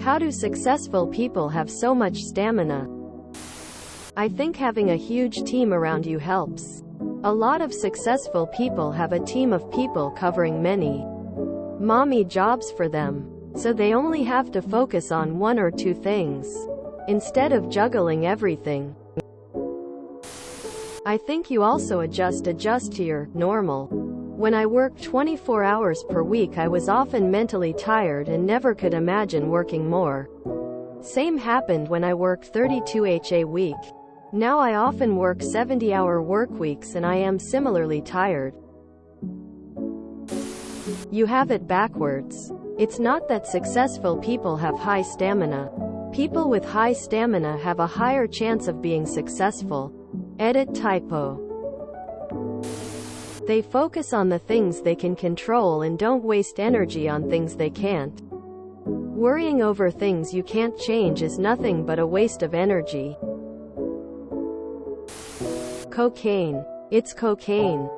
How do successful people have so much stamina? I think having a huge team around you helps. A lot of successful people have a team of people covering many mommy jobs for them, so they only have to focus on one or two things, instead of juggling everything. I think you also adjust to your normal. When I worked 24 hours per week, I was often mentally tired and never could imagine working more. Same happened when I worked 32 a week. Now I often work 70-hour work weeks and I am similarly tired. You have it backwards. It's not that successful people have high stamina. People with high stamina have a higher chance of being successful. Edit typo. They focus on the things they can control and don't waste energy on things they can't. Worrying over things you can't change is nothing but a waste of energy. Cocaine. It's cocaine.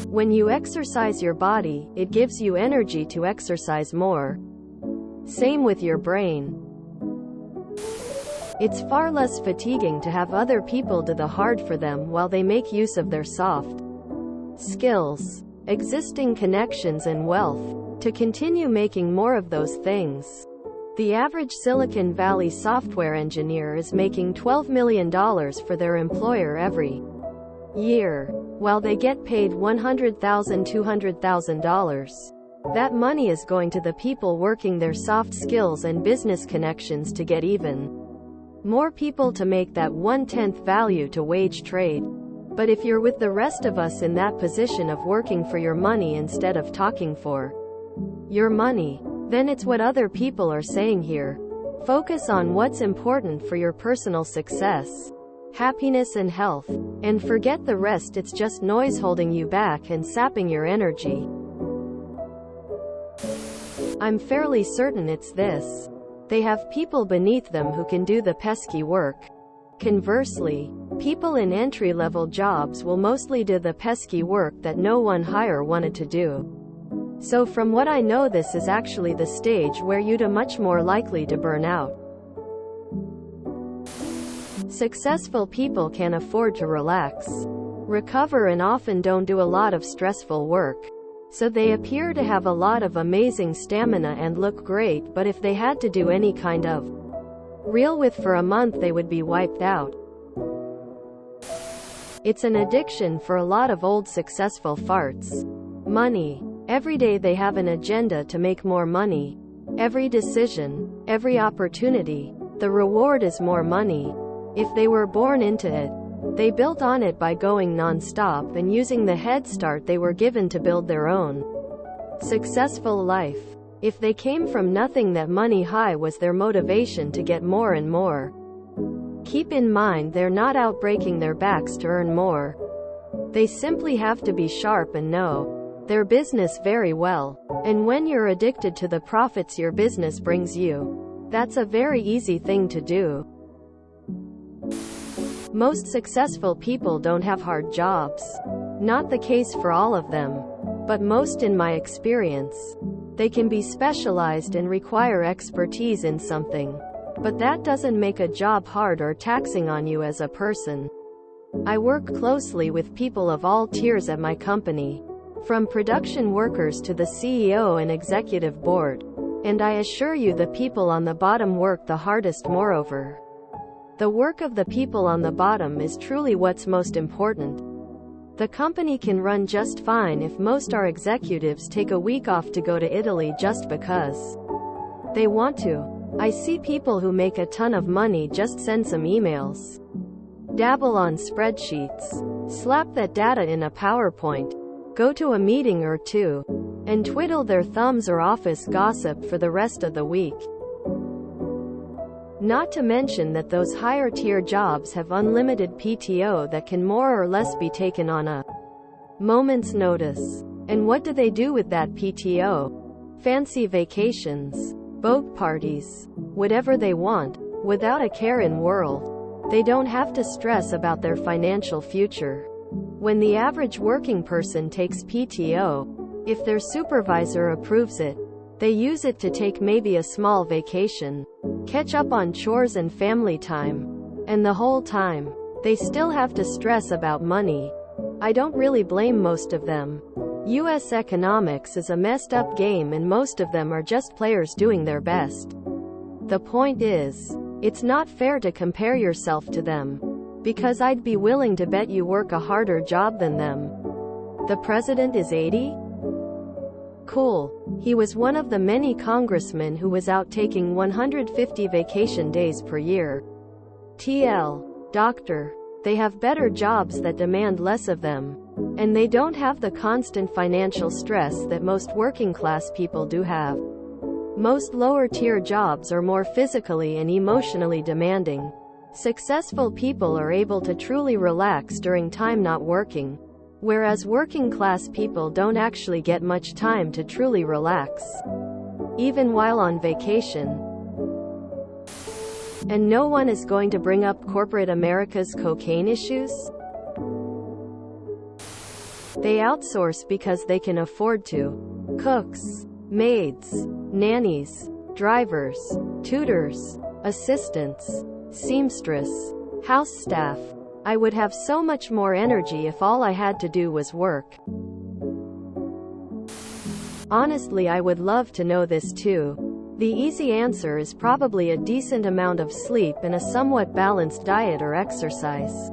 When you exercise your body, it gives you energy to exercise more. Same with your brain. It's far less fatiguing to have other people do the hard for them while they make use of their soft skills, existing connections and wealth, to continue making more of those things. The average Silicon Valley software engineer is making $12 million for their employer every year, while they get paid $100,000 to $200,000. That money is going to the people working their soft skills and business connections to get even more people to make that 1/10 value to wage trade. But if you're with the rest of us in that position of working for your money instead of talking for your money, then it's what other people are saying here. Focus on what's important for your personal success, happiness and health, and forget the rest. It's just noise holding you back and sapping your energy. I'm fairly certain it's this. They have people beneath them who can do the pesky work. Conversely, people in entry-level jobs will mostly do the pesky work that no one higher wanted to do. So from what I know, this is actually the stage where you'd much more likely to burn out. Successful people can afford to relax, recover, and often don't do a lot of stressful work. So they appear to have a lot of amazing stamina and look great, but if they had to do any kind of real with for a month, they would be wiped out. It's an addiction for a lot of old successful farts. Money. Every day they have an agenda to make more money. Every decision, every opportunity, the reward is more money. If they were born into it, they built on it by going non-stop and using the head start they were given to build their own successful life. If they came from nothing, that money high was their motivation to get more and more. Keep in mind, they're not out breaking their backs to earn more. They simply have to be sharp and know their business very well. And when you're addicted to the profits your business brings you, that's a very easy thing to do. Most successful people don't have hard jobs. Not the case for all of them, but most in my experience. They can be specialized and require expertise in something, but that doesn't make a job hard or taxing on you as a person. I work closely with people of all tiers at my company, from production workers to the CEO and executive board. And I assure you, the people on the bottom work the hardest. Moreover, the work of the people on the bottom is truly what's most important. The company can run just fine if most our executives take a week off to go to Italy just because they want to. I see people who make a ton of money just send some emails, dabble on spreadsheets, slap that data in a PowerPoint, go to a meeting or two, and twiddle their thumbs or office gossip for the rest of the week. Not to mention that those higher tier jobs have unlimited PTO that can more or less be taken on a moment's notice. And what do they do with that PTO? Fancy vacations, boat parties, whatever they want, without a care in world. They don't have to stress about their financial future. When the average working person takes PTO, if their supervisor approves it, They use it to take maybe a small vacation, catch up on chores and family time. And the whole time, they still have to stress about money. I don't really blame most of them. US economics is a messed up game and most of them are just players doing their best. The point is, it's not fair to compare yourself to them. Because I'd be willing to bet you work a harder job than them. The president is 80? Cool. He was one of the many congressmen who was out taking 150 vacation days per year. TL. Doctor. They have better jobs that demand less of them. And they don't have the constant financial stress that most working class people do have. Most lower tier jobs are more physically and emotionally demanding. Successful people are able to truly relax during time not working. Whereas working class people don't actually get much time to truly relax. Even while on vacation. And no one is going to bring up corporate America's cocaine issues? They outsource because they can afford to. Cooks, maids, nannies, drivers, tutors, assistants, seamstress, house staff. I would have so much more energy if all I had to do was work. Honestly, I would love to know this too. The easy answer is probably a decent amount of sleep and a somewhat balanced diet or exercise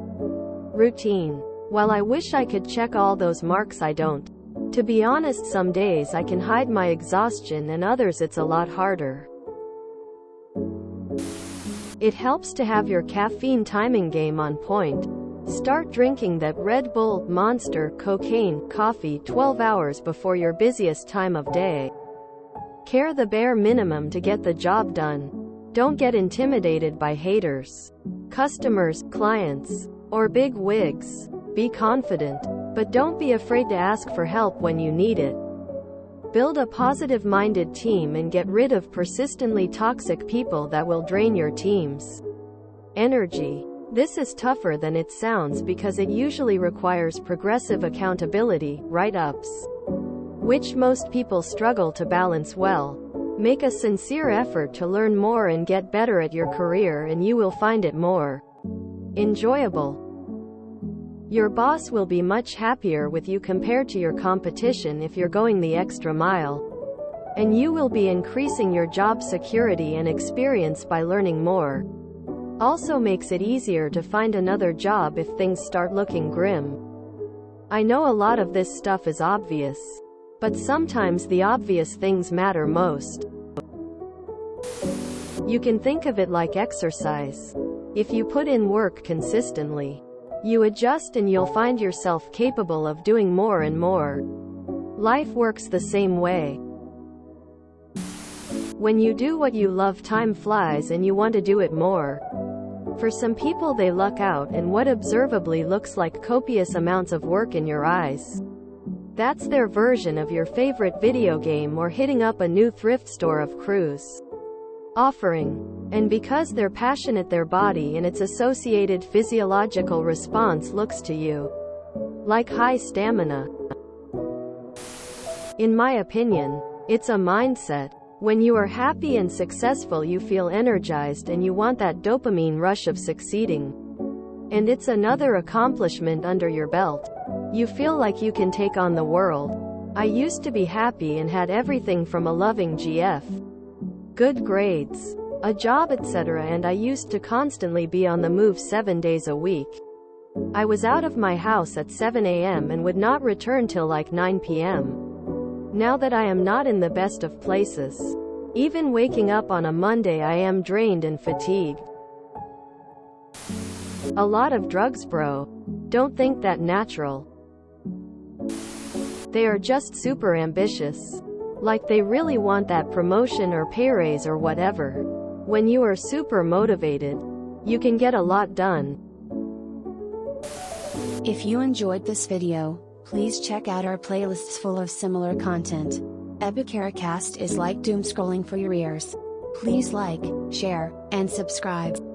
routine. While I wish I could check all those marks, I don't. To be honest, some days I can hide my exhaustion and others it's a lot harder. It helps to have your caffeine timing game on point. Start drinking that Red Bull, Monster, cocaine, coffee 12 hours before your busiest time of day. Care the bare minimum to get the job done. Don't get intimidated by haters, customers, clients, or big wigs. Be confident, but don't be afraid to ask for help when you need it. Build a positive-minded team and get rid of persistently toxic people that will drain your team's energy. This is tougher than it sounds because it usually requires progressive accountability, write-ups, which most people struggle to balance well. Make a sincere effort to learn more and get better at your career and you will find it more enjoyable. Your boss will be much happier with you compared to your competition if you're going the extra mile. And you will be increasing your job security and experience by learning more. Also makes it easier to find another job if things start looking grim. I know a lot of this stuff is obvious. But sometimes the obvious things matter most. You can think of it like exercise. If you put in work consistently, you adjust and you'll find yourself capable of doing more and more. Life works the same way. When you do what you love, time flies and you want to do it more. For some people, they luck out and what observably looks like copious amounts of work in your eyes. That's their version of your favorite video game or hitting up a new thrift store of cruise offering. And because they're passionate, their body and its associated physiological response looks to you like high stamina. In my opinion, it's a mindset. When you are happy and successful, you feel energized and you want that dopamine rush of succeeding. And it's another accomplishment under your belt. You feel like you can take on the world. I used to be happy and had everything from a loving GF, good grades, a job, etc., and I used to constantly be on the move 7 days a week. I was out of my house at 7 a.m. and would not return till like 9 p.m. Now that I am not in the best of places, even waking up on a Monday, I am drained and fatigued. A lot of drugs, bro. Don't think that natural. They are just super ambitious. Like they really want that promotion or pay raise or whatever. When you are super motivated, you can get a lot done. If you enjoyed this video, please check out our playlists full of similar content. TooAfraidToAsk is like doom scrolling for your ears. Please like, share, and subscribe.